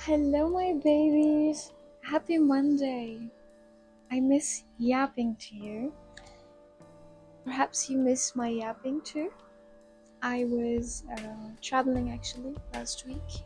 Hello, my babies. Happy Monday. I miss yapping to you. Perhaps you miss my yapping too. I was traveling actually last week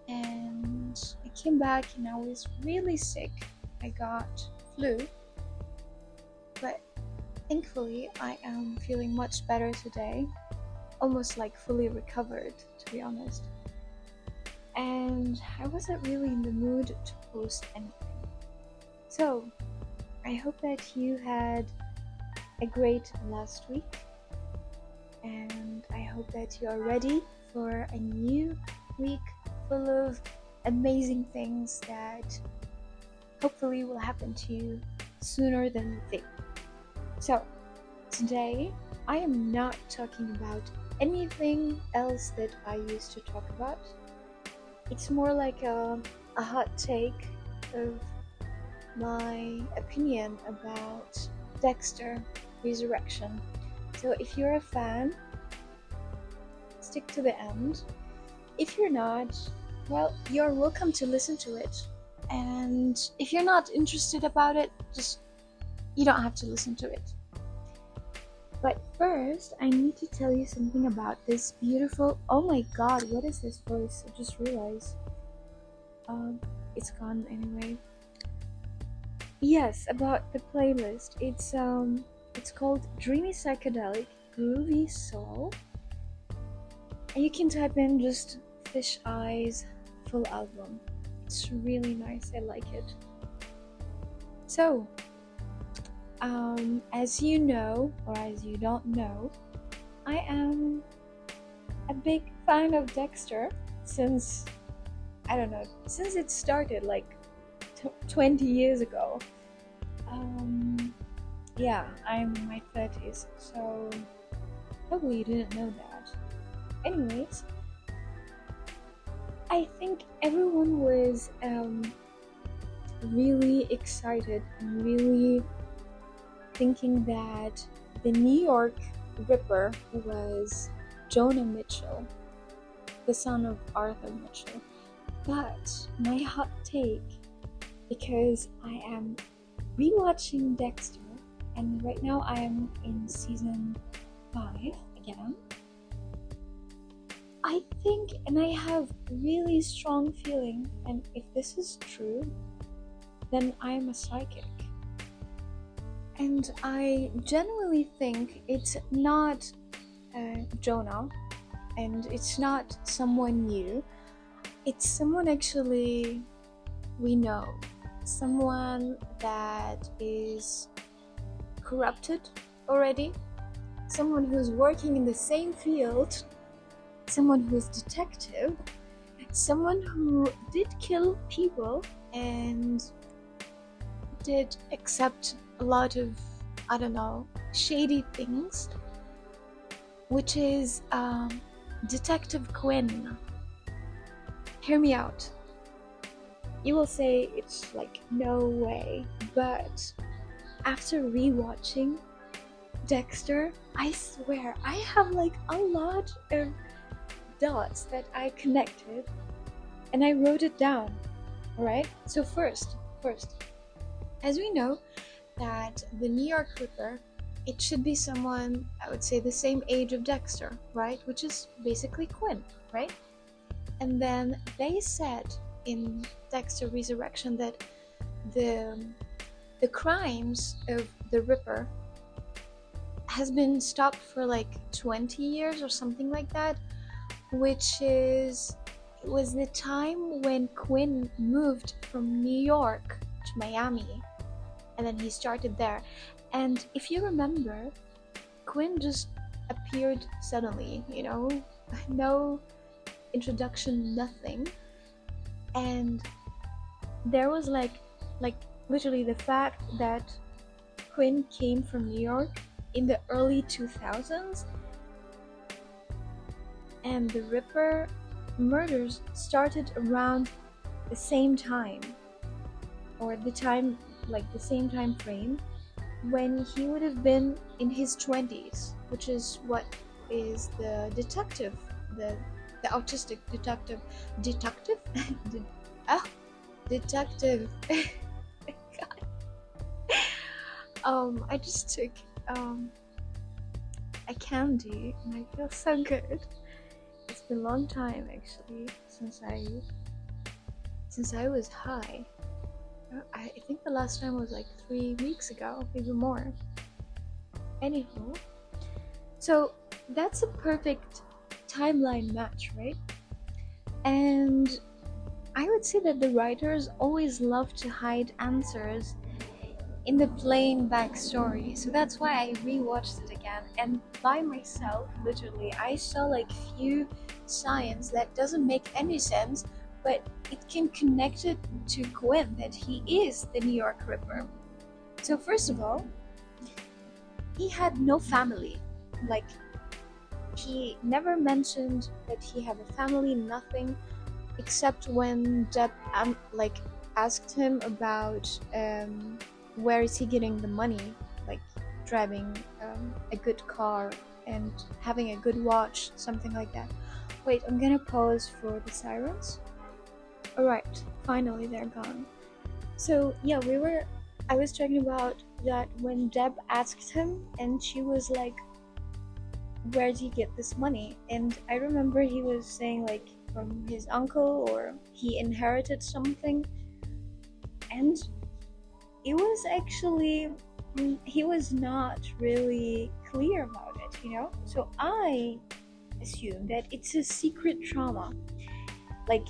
and I came back and I was really sick. I got flu, but thankfully I am feeling much better today. Almost like fully recovered, to be honest. And I wasn't really in the mood to post anything. So, I hope that you had a great last week, and I hope that you are ready for a new week full of amazing things that hopefully will happen to you sooner than you think. So, today I am not talking about anything else that I used to talk about. It's more like a hot take of my opinion about Dexter Resurrection. So if you're a fan, stick to the end. If you're not, well, you're welcome to listen to it. And if you're not interested about it, you don't have to listen to it. But first, I need to tell you something about this beautiful, oh my god, what is this voice? I just realized. It's gone anyway. Yes, about the playlist. It's called Dreamy Psychedelic Groovy Soul. And you can type in just Fish Eyes full album. It's really nice. I like it. So, as you know, or as you don't know, I am a big fan of Dexter since, I don't know, since it started like 20 years ago. Yeah, I'm in my 30s, so probably you didn't know that. Anyways, I think everyone was really excited and really thinking that the New York Ripper was Jonah Mitchell, the son of Arthur Mitchell. But my hot take, because I am rewatching Dexter, and right now I am in season 5 again. I think, and I have really strong feeling, and if this is true, then I am a psychic. And I genuinely think it's not Jonah, and it's not someone new. It's someone actually we know. Someone that is corrupted already. Someone who's working in the same field. Someone who's detective. Someone who did kill people and did accept a lot of, I don't know, shady things, which is Detective Quinn. Hear me out. You will say it's like no way, but after rewatching Dexter, I swear I have like a lot of dots that I connected and I wrote it down. Alright? So first, as we know that the New York Ripper, it should be someone, I would say the same age of Dexter, right? Which is basically Quinn, right? And then they said in Dexter Resurrection that the crimes of the Ripper has been stopped for like 20 years or something like that, which was the time when Quinn moved from New York to Miami, and then he started there. And if you remember, Quinn just appeared suddenly, no introduction, nothing. And there was like literally the fact that Quinn came from New York in the early 2000s, and the Ripper murders started around the same time, or the same time frame when he would have been in his 20s, which is what is the detective, the autistic detective Ah, detective. God. I just took a candy and I feel so good. It's been a long time actually since I was high. I think the last time was like 3 weeks ago, maybe more. Anywho, so that's a perfect timeline match, right? And I would say that the writers always love to hide answers in the plain backstory. So that's why I rewatched it again. And by myself, literally, I saw like few signs that doesn't make any sense, but it can connect it to Quinn that he is the New York Ripper. So first of all, he had no family. Like, he never mentioned that he had a family, nothing, except when Deb asked him about where is he getting the money, like driving a good car and having a good watch, something like that. Wait, I'm gonna pause for the sirens. Alright, finally they're gone. So yeah, I was talking about that when Deb asked him and she was like, where did he get this money? And I remember he was saying like from his uncle, or he inherited something. And it was actually, he was not really clear about it, you know? So I assume that it's a secret trauma. Like,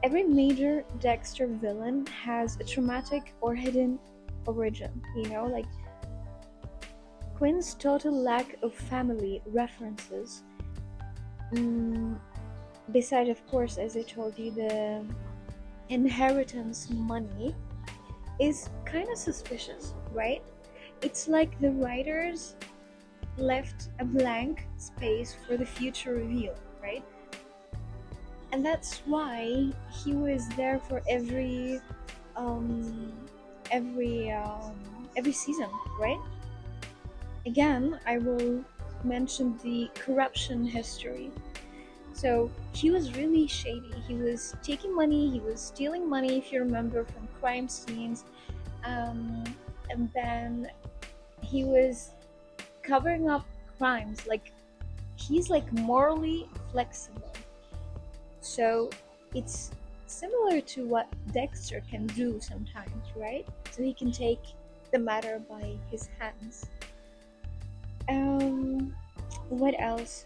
every major Dexter villain has a traumatic or hidden origin, you know? Like, Quinn's total lack of family references, beside, of course, as I told you, the inheritance money, is kind of suspicious, right? It's like the writers left a blank space for the future reveal, right? And that's why he was there for every season, right? Again, I will mention the corruption history. So he was really shady. He was taking money, he was stealing money, if you remember, from crime scenes, and then he was covering up crimes. Like, he's like morally flexible. So it's similar to what Dexter can do sometimes, right? So he can take the matter by his hands. What else?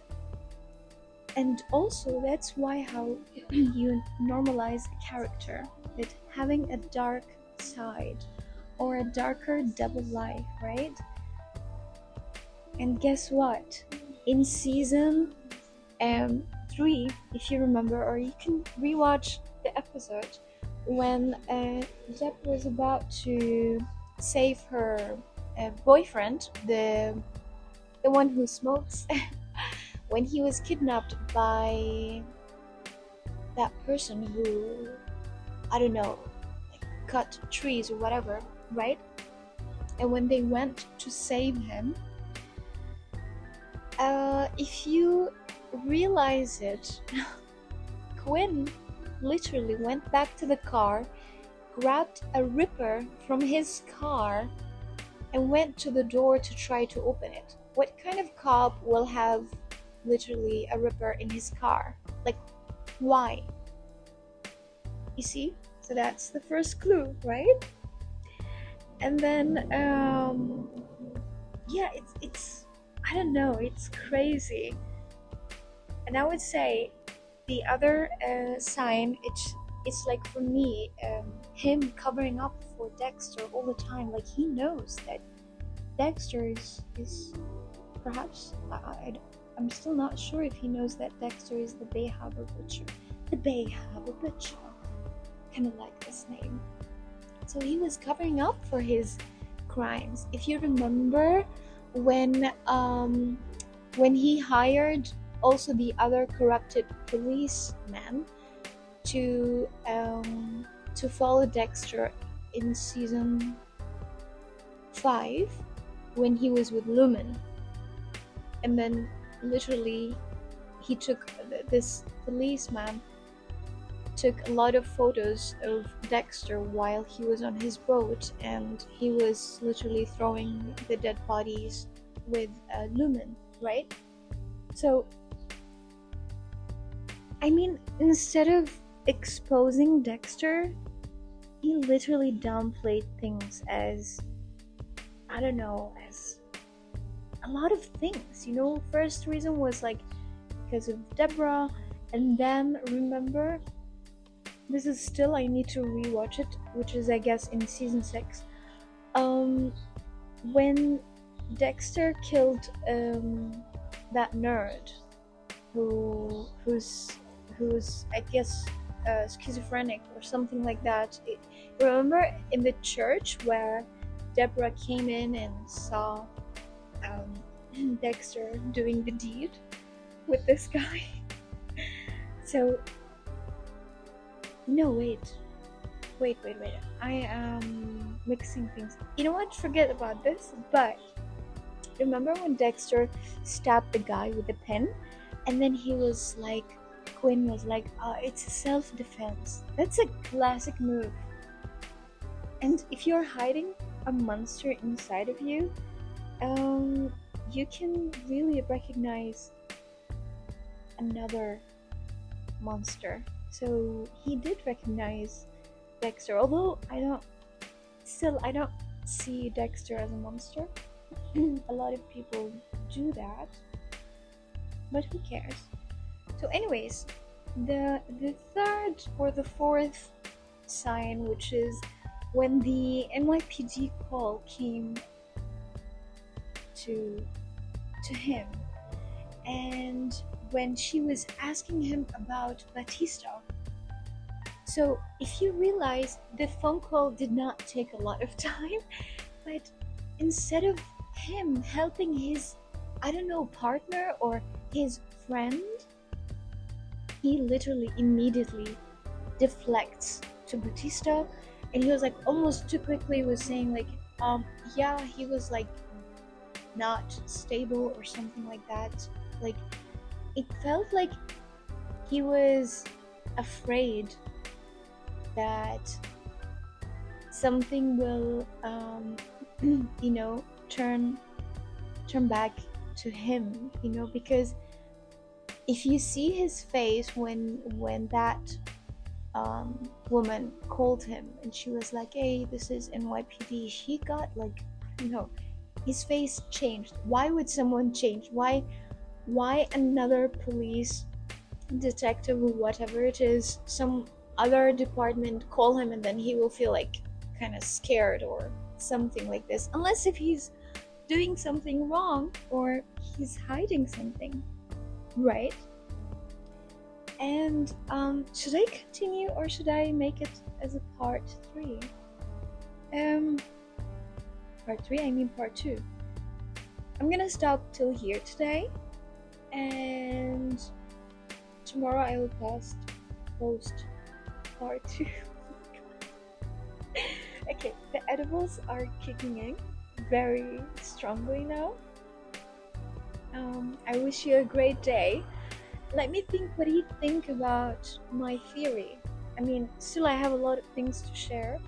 And also, that's why how you normalize a character, that having a dark side or a darker double life, right? And guess what? In season 3, if you remember, or you can rewatch the episode, when Deb was about to save her boyfriend, the one who smokes, when he was kidnapped by that person who, I don't know, like, cut trees or whatever, right? And when they went to save him, if you realize it, Quinn literally went back to the car, grabbed a ripper from his car, and went to the door to try to open it. What kind of cop will have literally a ripper in his car? Like, why? You see? So that's the first clue, right? And then yeah, it's I don't know, it's crazy. And I would say the other sign, it's like, for me, him covering up for Dexter all the time. Like, he knows that Dexter is perhaps, I'm still not sure if he knows that Dexter is the Bay Harbor Butcher. The Bay Harbor Butcher. Kind of like this name. So he was covering up for his crimes. If you remember, when he hired also the other corrupted policeman to follow Dexter in season 5, when he was with Lumen, and then literally he took this policeman took a lot of photos of Dexter while he was on his boat, and he was literally throwing the dead bodies with lumen, right? So, I mean, instead of exposing Dexter, he literally downplayed things as, I don't know, as a lot of things. First reason was like because of Deborah, and then remember, this is still, I need to rewatch it, which is I guess in season 6. When Dexter killed that nerd who's I guess schizophrenic or something like that. Remember in the church where Deborah came in and saw Dexter doing the deed with this guy? So no, wait. I am mixing things. You know what? Forget about this. But remember when Dexter stabbed the guy with a pen, and then Quinn was like, it's a self-defense. That's a classic move. And if you're hiding a monster inside of you, you can really recognize another monster. So he did recognize Dexter, although I don't see Dexter as a monster. A lot of people do that, but who cares? So anyways, the third or the fourth sign, which is when the NYPD call came to him, and when she was asking him about Batista. So if you realize, the phone call did not take a lot of time, but instead of him helping his, I don't know, partner or his friend, he literally immediately deflects to Batista, and he was like almost too quickly was saying like, yeah, he was like not stable or something like that. Like, it felt like he was afraid that something will turn back to him, because if you see his face when that woman called him and she was like, hey, this is NYPD, he got like, his face changed. Why would someone change? Why another police detective or whatever it is, some other department call him and then he will feel like kind of scared or something like this, unless if he's doing something wrong or he's hiding something, right? And should I continue or should I make it as a part 3? Part 3, I mean part 2. I'm gonna stop till here today, and tomorrow I will post part 2. Okay, the edibles are kicking in very strongly now. I wish you a great day. Let me think, what do you think about my theory? I mean, still I have a lot of things to share,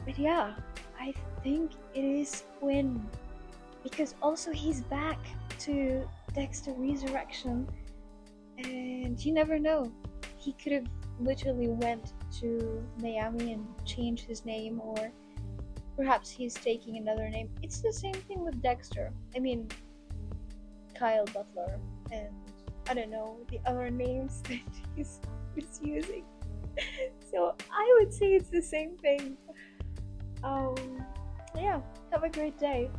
but yeah, I think it is Quinn, because also he's back to Dexter Resurrection, and you never know, he could have literally went to Miami and changed his name, or perhaps he's taking another name. It's the same thing with Dexter. I mean, Kyle Butler and I don't know the other names that he's using. So I would say it's the same thing. Yeah, have a great day.